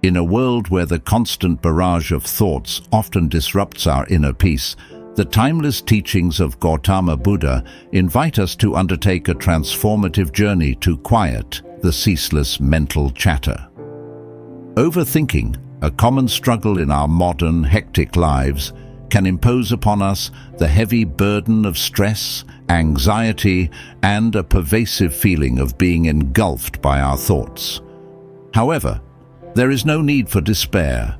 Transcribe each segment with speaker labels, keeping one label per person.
Speaker 1: In a world where the constant barrage of thoughts often disrupts our inner peace, the timeless teachings of Gautama Buddha invite us to undertake a transformative journey to quiet the ceaseless mental chatter. Overthinking, a common struggle in our modern, hectic lives, can impose upon us the heavy burden of stress, anxiety, and a pervasive feeling of being engulfed by our thoughts. However, there is no need for despair,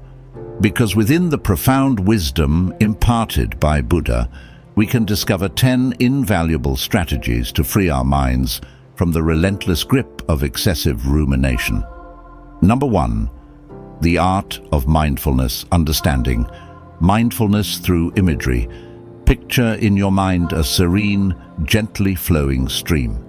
Speaker 1: because within the profound wisdom imparted by Buddha, we can discover 10 invaluable strategies to free our minds from the relentless grip of excessive rumination. Number 1. The Art of Mindfulness, understanding mindfulness through imagery. Picture in your mind a serene, gently flowing stream.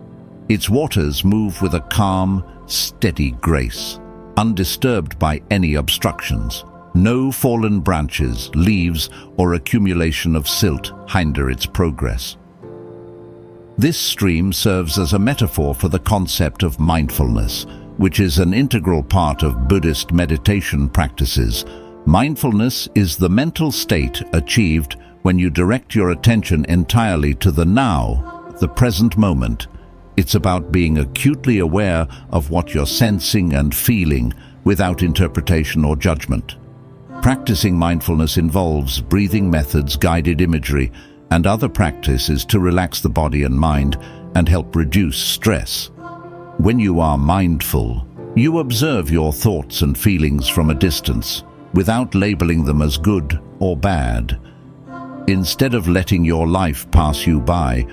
Speaker 1: Its waters move with a calm, steady grace, undisturbed by any obstructions. No fallen branches, leaves, or accumulation of silt hinder its progress. This stream serves as a metaphor for the concept of mindfulness, which is an integral part of Buddhist meditation practices. Mindfulness is the mental state achieved when you direct your attention entirely to the now, the present moment. It's about being acutely aware of what you're sensing and feeling without interpretation or judgment. Practicing mindfulness involves breathing methods, guided imagery, and other practices to relax the body and mind and help reduce stress. When you are mindful, you observe your thoughts and feelings from a distance, without labeling them as good or bad. Instead of letting your life pass you by,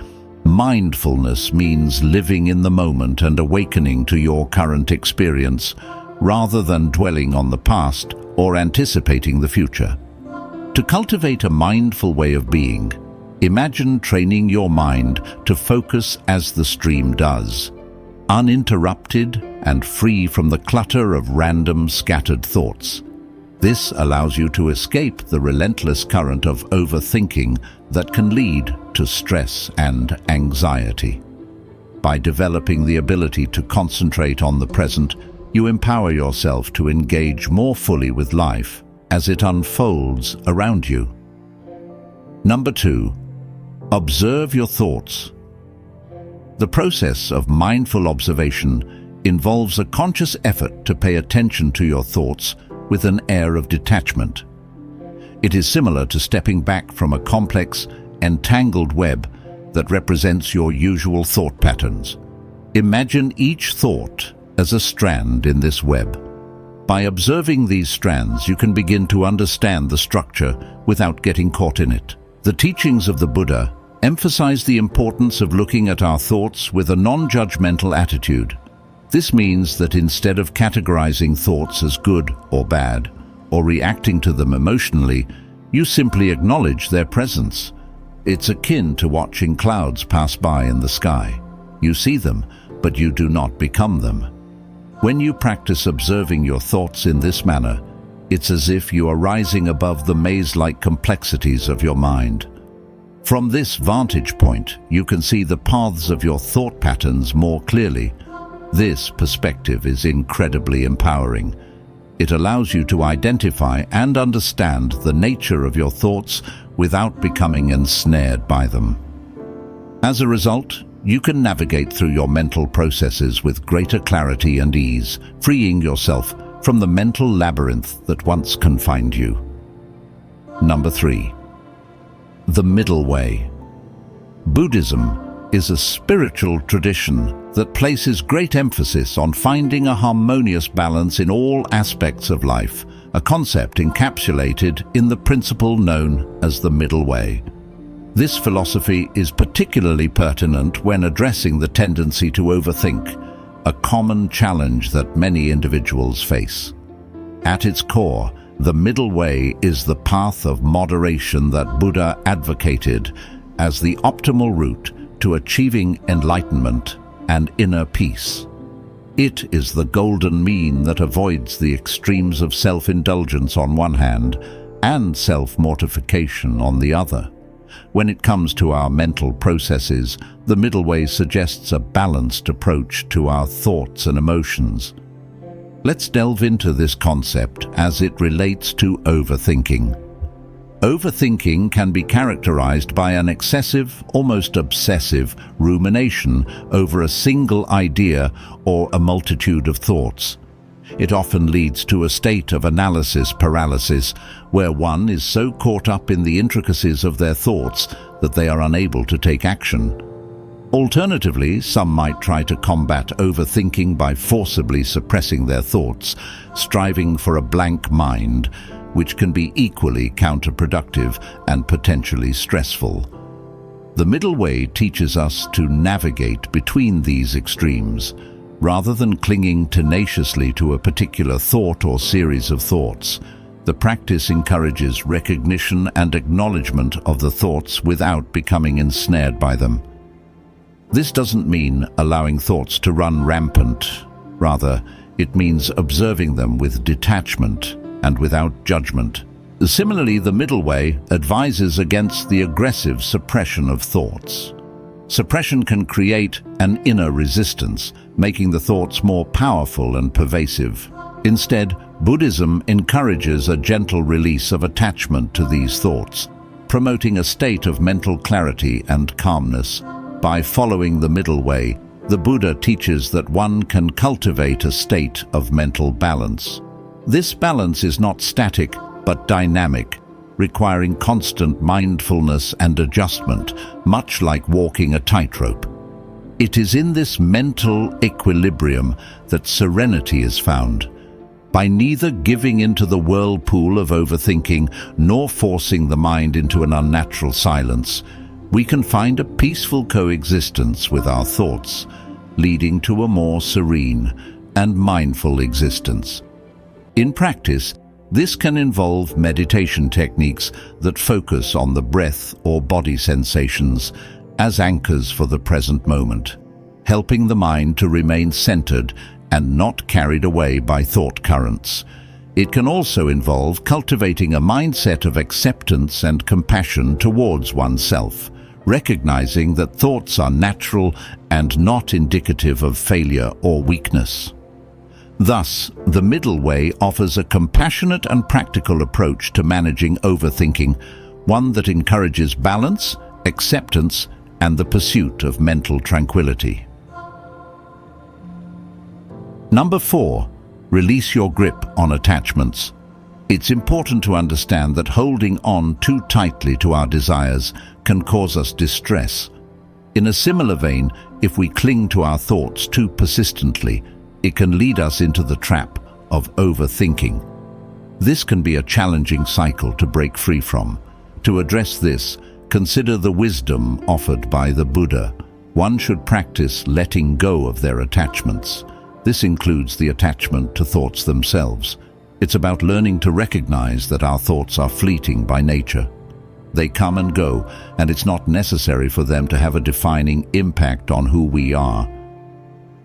Speaker 1: mindfulness means living in the moment and awakening to your current experience, rather than dwelling on the past or anticipating the future. To cultivate a mindful way of being, imagine training your mind to focus as the stream does, uninterrupted and free from the clutter of random, scattered thoughts. This allows you to escape the relentless current of overthinking that can lead to stress and anxiety. By developing the ability to concentrate on the present, you empower yourself to engage more fully with life as it unfolds around you. Number 2. Observe your thoughts. The process of mindful observation involves a conscious effort to pay attention to your thoughts with an air of detachment. It is similar to stepping back from a complex, entangled web that represents your usual thought patterns. Imagine each thought as a strand in this web. By observing these strands, you can begin to understand the structure without getting caught in it. The teachings of the Buddha emphasize the importance of looking at our thoughts with a non-judgmental attitude. This means that instead of categorizing thoughts as good or bad, or reacting to them emotionally, you simply acknowledge their presence. It's akin to watching clouds pass by in the sky. You see them, but you do not become them. When you practice observing your thoughts in this manner, it's as if you are rising above the maze-like complexities of your mind. From this vantage point, you can see the paths of your thought patterns more clearly. This perspective is incredibly empowering. It allows you to identify and understand the nature of your thoughts without becoming ensnared by them. As a result, you can navigate through your mental processes with greater clarity and ease, freeing yourself from the mental labyrinth that once confined you. Number 3. The middle way. Buddhism is a spiritual tradition that places great emphasis on finding a harmonious balance in all aspects of life, a concept encapsulated in the principle known as the middle way. This philosophy is particularly pertinent when addressing the tendency to overthink, a common challenge that many individuals face. At its core, the middle way is the path of moderation that Buddha advocated as the optimal route to achieving enlightenment and inner peace. It is the golden mean that avoids the extremes of self-indulgence on one hand and self-mortification on the other. When it comes to our mental processes, the middle way suggests a balanced approach to our thoughts and emotions. Let's delve into this concept as it relates to overthinking. Overthinking can be characterized by an excessive, almost obsessive, rumination over a single idea or a multitude of thoughts. It often leads to a state of analysis paralysis, where one is so caught up in the intricacies of their thoughts that they are unable to take action. Alternatively, some might try to combat overthinking by forcibly suppressing their thoughts, striving for a blank mind, which can be equally counterproductive and potentially stressful. The middle way teaches us to navigate between these extremes. Rather than clinging tenaciously to a particular thought or series of thoughts, the practice encourages recognition and acknowledgement of the thoughts without becoming ensnared by them. This doesn't mean allowing thoughts to run rampant. Rather, it means observing them with detachment and without judgment. Similarly, the middle way advises against the aggressive suppression of thoughts. Suppression can create an inner resistance, making the thoughts more powerful and pervasive. Instead, Buddhism encourages a gentle release of attachment to these thoughts, promoting a state of mental clarity and calmness. By following the middle way, the Buddha teaches that one can cultivate a state of mental balance. This balance is not static, but dynamic, requiring constant mindfulness and adjustment, much like walking a tightrope. It is in this mental equilibrium that serenity is found. By neither giving into the whirlpool of overthinking nor forcing the mind into an unnatural silence, we can find a peaceful coexistence with our thoughts, leading to a more serene and mindful existence. In practice, this can involve meditation techniques that focus on the breath or body sensations as anchors for the present moment, helping the mind to remain centered and not carried away by thought currents. It can also involve cultivating a mindset of acceptance and compassion towards oneself, recognizing that thoughts are natural and not indicative of failure or weakness. Thus, the middle way offers a compassionate and practical approach to managing overthinking, one that encourages balance, acceptance, and the pursuit of mental tranquility. Number 4, release your grip on attachments. It's important to understand that holding on too tightly to our desires can cause us distress. In a similar vein, if we cling to our thoughts too persistently, it can lead us into the trap of overthinking. This can be a challenging cycle to break free from. To address this, consider the wisdom offered by the Buddha. One should practice letting go of their attachments. This includes the attachment to thoughts themselves. It's about learning to recognize that our thoughts are fleeting by nature. They come and go, and it's not necessary for them to have a defining impact on who we are.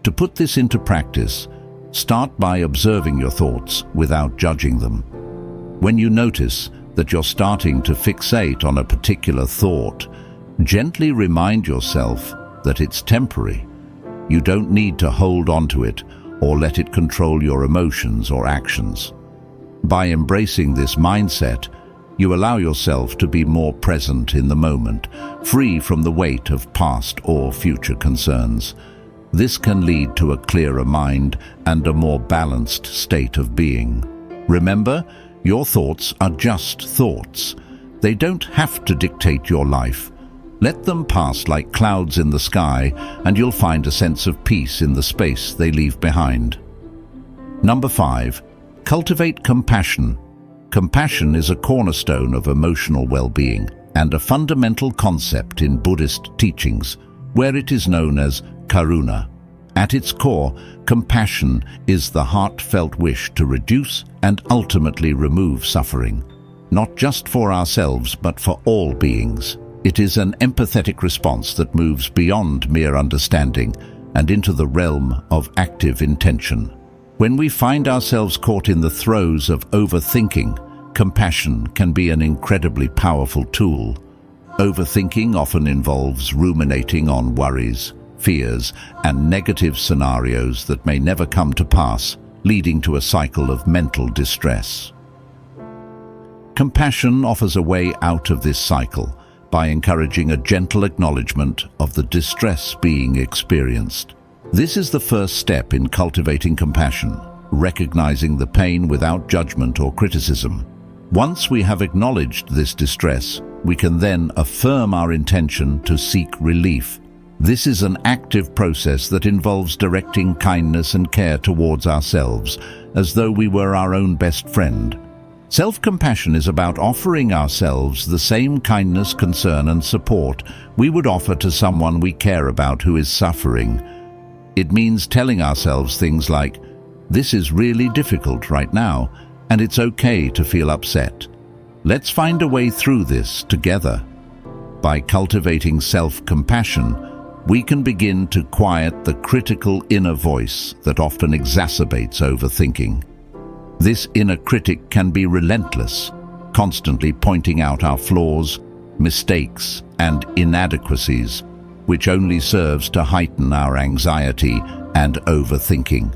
Speaker 1: To put this into practice, start by observing your thoughts without judging them. When you notice that you're starting to fixate on a particular thought, gently remind yourself that it's temporary. You don't need to hold on to it or let it control your emotions or actions. By embracing this mindset, you allow yourself to be more present in the moment, free from the weight of past or future concerns. This can lead to a clearer mind and a more balanced state of being. Remember, your thoughts are just thoughts. They don't have to dictate your life. Let them pass like clouds in the sky, and you'll find a sense of peace in the space they leave behind. Number 5, cultivate compassion. Compassion is a cornerstone of emotional well-being and a fundamental concept in Buddhist teachings, where it is known as karuna. At its core, compassion is the heartfelt wish to reduce and ultimately remove suffering, not just for ourselves but for all beings. It is an empathetic response that moves beyond mere understanding and into the realm of active intention. When we find ourselves caught in the throes of overthinking, compassion can be an incredibly powerful tool. Overthinking often involves ruminating on worries, fears, and negative scenarios that may never come to pass. leading to a cycle of mental distress. Compassion offers a way out of this cycle by encouraging a gentle acknowledgement of the distress being experienced. This is the first step in cultivating compassion, recognizing the pain without judgment or criticism. Once we have acknowledged this distress, we can then affirm our intention to seek relief. This is an active process that involves directing kindness and care towards ourselves, as though we were our own best friend. Self-compassion is about offering ourselves the same kindness, concern, and support we would offer to someone we care about who is suffering. It means telling ourselves things like, "This is really difficult right now, and it's okay to feel upset. Let's find a way through this together." By cultivating self-compassion, we can begin to quiet the critical inner voice that often exacerbates overthinking. This inner critic can be relentless, constantly pointing out our flaws, mistakes, and inadequacies, which only serves to heighten our anxiety and overthinking.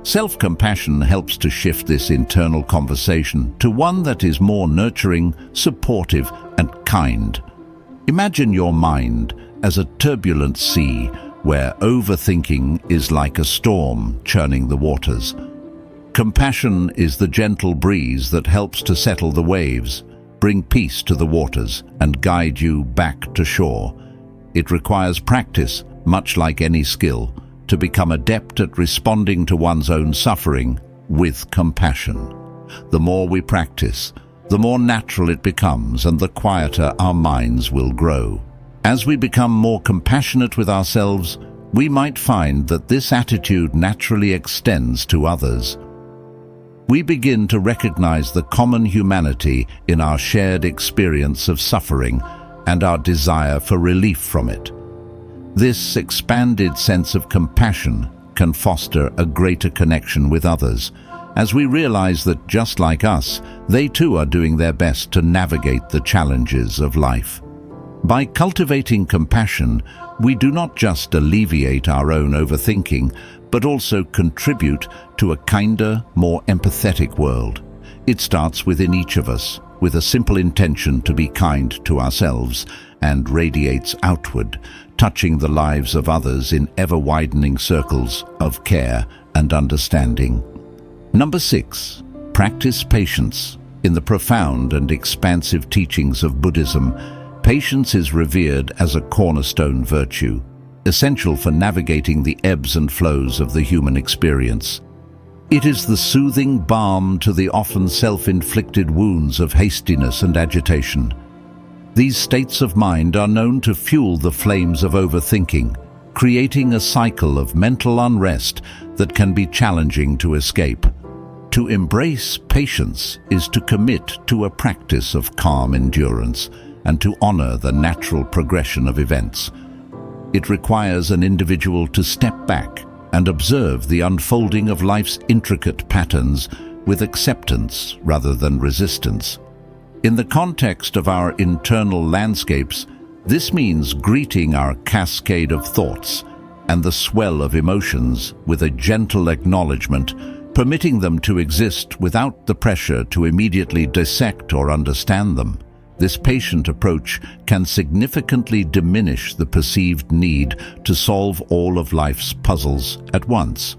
Speaker 1: Self-compassion helps to shift this internal conversation to one that is more nurturing, supportive, and kind. Imagine your mind as a turbulent sea where overthinking is like a storm churning the waters. Compassion is the gentle breeze that helps to settle the waves, bring peace to the waters, and guide you back to shore. It requires practice, much like any skill, to become adept at responding to one's own suffering with compassion. The more we practice, the more natural it becomes, and the quieter our minds will grow. As we become more compassionate with ourselves, we might find that this attitude naturally extends to others. We begin to recognize the common humanity in our shared experience of suffering and our desire for relief from it. This expanded sense of compassion can foster a greater connection with others, as we realize that just like us, they too are doing their best to navigate the challenges of life. By cultivating compassion, we do not just alleviate our own overthinking, but also contribute to a kinder, more empathetic world. It starts within each of us, with a simple intention to be kind to ourselves, and radiates outward, touching the lives of others in ever-widening circles of care and understanding. Number 6. Practice patience. In the profound and expansive teachings of Buddhism, patience is revered as a cornerstone virtue, essential for navigating the ebbs and flows of the human experience. It is the soothing balm to the often self-inflicted wounds of hastiness and agitation. These states of mind are known to fuel the flames of overthinking, creating a cycle of mental unrest that can be challenging to escape. To embrace patience is to commit to a practice of calm endurance and to honor the natural progression of events. It requires an individual to step back and observe the unfolding of life's intricate patterns with acceptance rather than resistance. In the context of our internal landscapes, this means greeting our cascade of thoughts and the swell of emotions with a gentle acknowledgement, permitting them to exist without the pressure to immediately dissect or understand them. This patient approach can significantly diminish the perceived need to solve all of life's puzzles at once.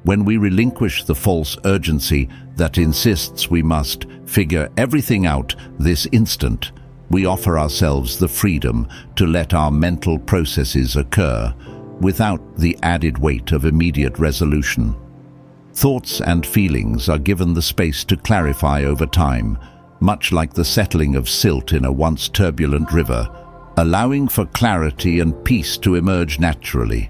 Speaker 1: When we relinquish the false urgency that insists we must figure everything out this instant, we offer ourselves the freedom to let our mental processes occur without the added weight of immediate resolution. Thoughts and feelings are given the space to clarify over time, much like the settling of silt in a once turbulent river, allowing for clarity and peace to emerge naturally.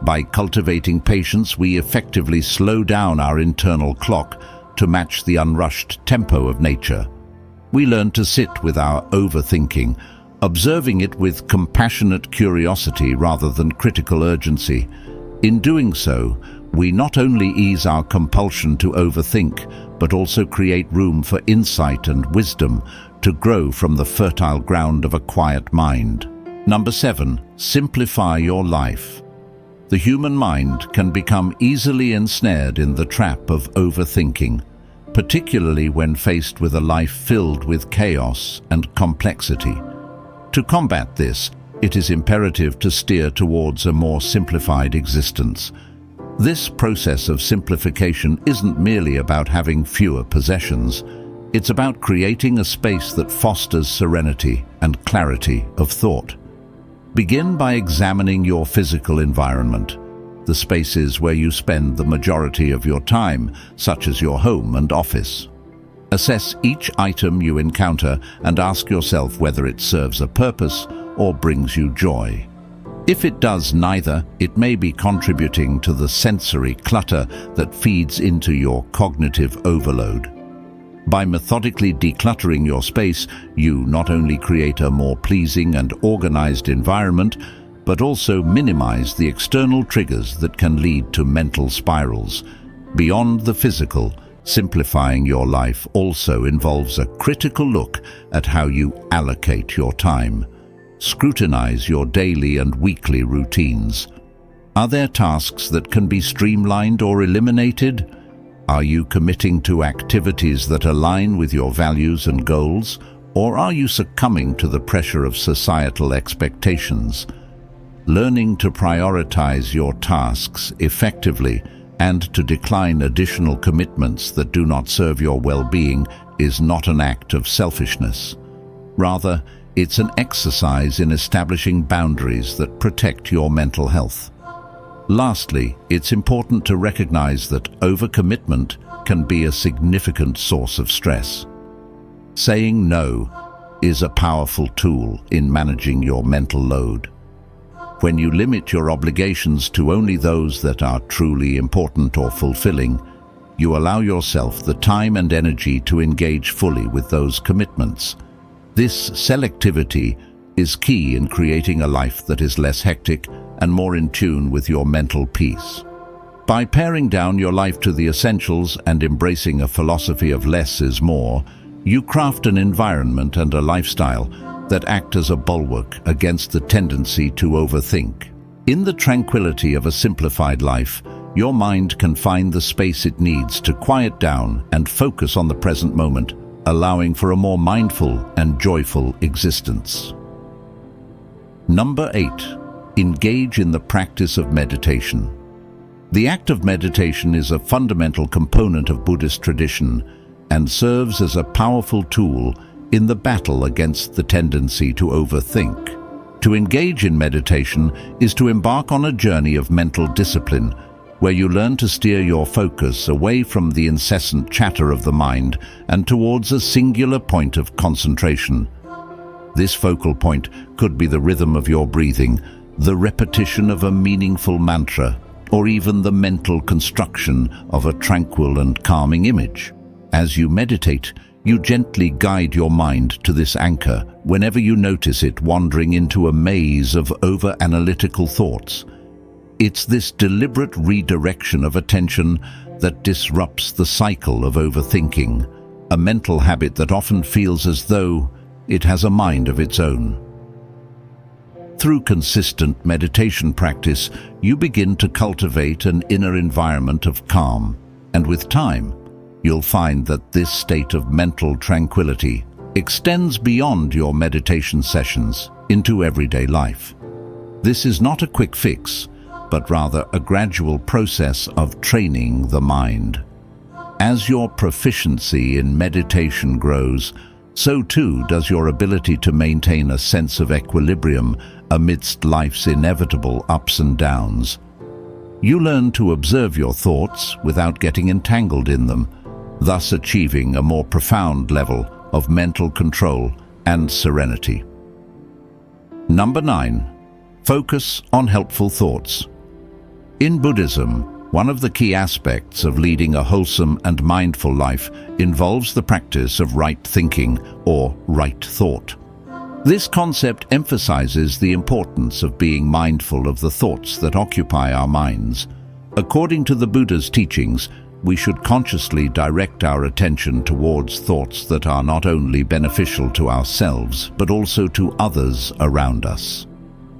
Speaker 1: By cultivating patience, we effectively slow down our internal clock to match the unrushed tempo of nature. We learn to sit with our overthinking, observing it with compassionate curiosity rather than critical urgency. In doing so, we not only ease our compulsion to overthink, but also create room for insight and wisdom to grow from the fertile ground of a quiet mind. Number 7. Simplify your life. The human mind can become easily ensnared in the trap of overthinking, particularly when faced with a life filled with chaos and complexity. To combat this, it is imperative to steer towards a more simplified existence. This process of simplification isn't merely about having fewer possessions. It's about creating a space that fosters serenity and clarity of thought. Begin by examining your physical environment, the spaces where you spend the majority of your time, such as your home and office. Assess each item you encounter and ask yourself whether it serves a purpose or brings you joy. If it does neither, it may be contributing to the sensory clutter that feeds into your cognitive overload. By methodically decluttering your space, you not only create a more pleasing and organized environment, but also minimize the external triggers that can lead to mental spirals. Beyond the physical, simplifying your life also involves a critical look at how you allocate your time. Scrutinize your daily and weekly routines. Are there tasks that can be streamlined or eliminated? Are you committing to activities that align with your values and goals, or are you succumbing to the pressure of societal expectations? Learning to prioritize your tasks effectively and to decline additional commitments that do not serve your well-being is not an act of selfishness. Rather, it's an exercise in establishing boundaries that protect your mental health. Lastly, it's important to recognize that overcommitment can be a significant source of stress. Saying no is a powerful tool in managing your mental load. When you limit your obligations to only those that are truly important or fulfilling, you allow yourself the time and energy to engage fully with those commitments. This selectivity is key in creating a life that is less hectic and more in tune with your mental peace. By paring down your life to the essentials and embracing a philosophy of less is more, you craft an environment and a lifestyle that act as a bulwark against the tendency to overthink. In the tranquility of a simplified life, your mind can find the space it needs to quiet down and focus on the present moment, allowing for a more mindful and joyful existence. Number 8. Engage in the practice of meditation. The act of meditation is a fundamental component of Buddhist tradition and serves as a powerful tool in the battle against the tendency to overthink. To engage in meditation is to embark on a journey of mental discipline, where you learn to steer your focus away from the incessant chatter of the mind and towards a singular point of concentration. This focal point could be the rhythm of your breathing, the repetition of a meaningful mantra, or even the mental construction of a tranquil and calming image. As you meditate, you gently guide your mind to this anchor whenever you notice it wandering into a maze of over-analytical thoughts. It's this deliberate redirection of attention that disrupts the cycle of overthinking, a mental habit that often feels as though it has a mind of its own. Through consistent meditation practice, you begin to cultivate an inner environment of calm, and with time, you'll find that this state of mental tranquility extends beyond your meditation sessions into everyday life. This is not a quick fix, but rather a gradual process of training the mind. As your proficiency in meditation grows, so too does your ability to maintain a sense of equilibrium amidst life's inevitable ups and downs. You learn to observe your thoughts without getting entangled in them, thus achieving a more profound level of mental control and serenity. Number 9. Focus on helpful thoughts. In Buddhism, one of the key aspects of leading a wholesome and mindful life involves the practice of right thinking or right thought. This concept emphasizes the importance of being mindful of the thoughts that occupy our minds. According to the Buddha's teachings, we should consciously direct our attention towards thoughts that are not only beneficial to ourselves, but also to others around us.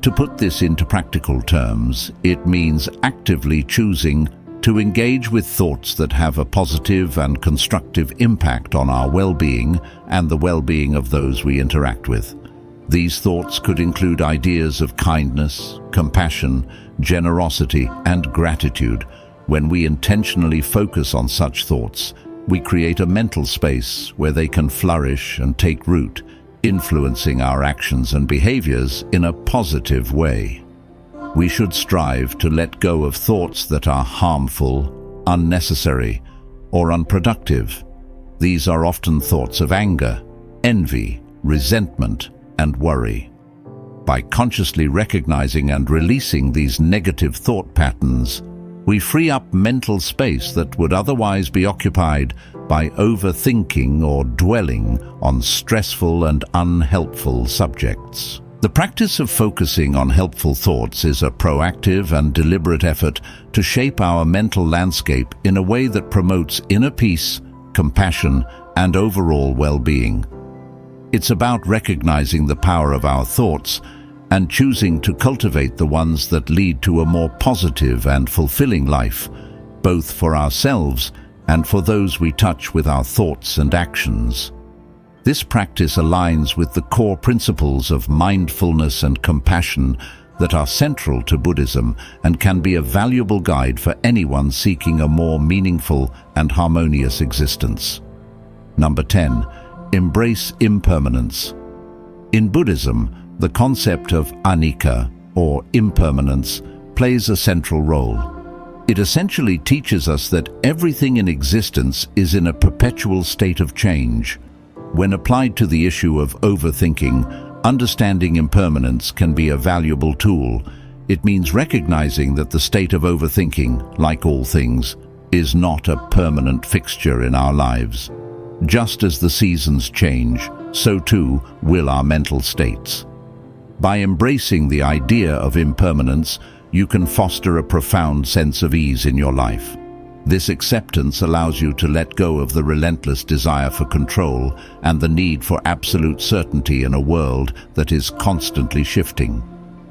Speaker 1: To put this into practical terms, it means actively choosing to engage with thoughts that have a positive and constructive impact on our well-being and the well-being of those we interact with. These thoughts could include ideas of kindness, compassion, generosity, and gratitude. When we intentionally focus on such thoughts, we create a mental space where they can flourish and take root, influencing our actions and behaviors in a positive way. We should strive to let go of thoughts that are harmful, unnecessary, or unproductive. These are often thoughts of anger, envy, resentment, and worry. By consciously recognizing and releasing these negative thought patterns, we free up mental space that would otherwise be occupied by overthinking or dwelling on stressful and unhelpful subjects. The practice of focusing on helpful thoughts is a proactive and deliberate effort to shape our mental landscape in a way that promotes inner peace, compassion, and overall well-being. It's about recognizing the power of our thoughts and choosing to cultivate the ones that lead to a more positive and fulfilling life, both for ourselves and for those we touch with our thoughts and actions. This practice aligns with the core principles of mindfulness and compassion that are central to Buddhism and can be a valuable guide for anyone seeking a more meaningful and harmonious existence. Number 10. Embrace impermanence. In Buddhism, the concept of anicca, or impermanence, plays a central role. It essentially teaches us that everything in existence is in a perpetual state of change. When applied to the issue of overthinking, understanding impermanence can be a valuable tool. It means recognizing that the state of overthinking, like all things, is not a permanent fixture in our lives. Just as the seasons change, so too will our mental states. By embracing the idea of impermanence, you can foster a profound sense of ease in your life. This acceptance allows you to let go of the relentless desire for control and the need for absolute certainty in a world that is constantly shifting.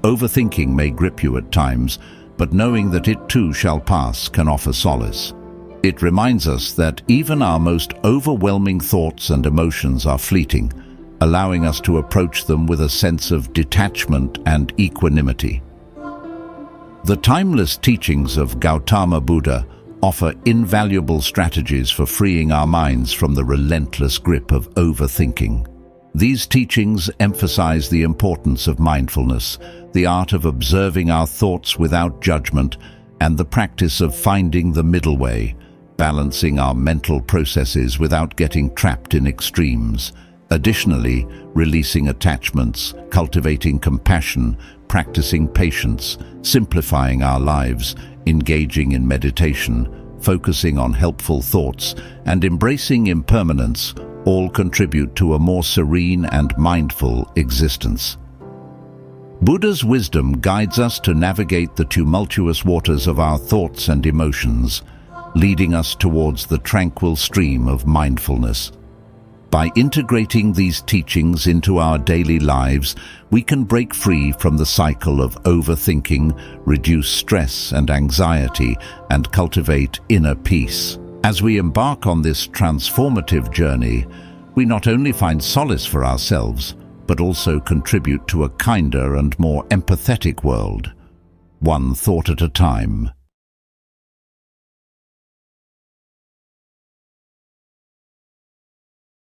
Speaker 1: Overthinking may grip you at times, but knowing that it too shall pass can offer solace. It reminds us that even our most overwhelming thoughts and emotions are fleeting, allowing us to approach them with a sense of detachment and equanimity. The timeless teachings of Gautama Buddha offer invaluable strategies for freeing our minds from the relentless grip of overthinking. These teachings emphasize the importance of mindfulness, the art of observing our thoughts without judgment, and the practice of finding the middle way, balancing our mental processes without getting trapped in extremes. Additionally, releasing attachments, cultivating compassion, practicing patience, simplifying our lives, engaging in meditation, focusing on helpful thoughts, and embracing impermanence all contribute to a more serene and mindful existence. Buddha's wisdom guides us to navigate the tumultuous waters of our thoughts and emotions, leading us towards the tranquil stream of mindfulness. By integrating these teachings into our daily lives, we can break free from the cycle of overthinking, reduce stress and anxiety, and cultivate inner peace. As we embark on this transformative journey, we not only find solace for ourselves, but also contribute to a kinder and more empathetic world, one thought at a time.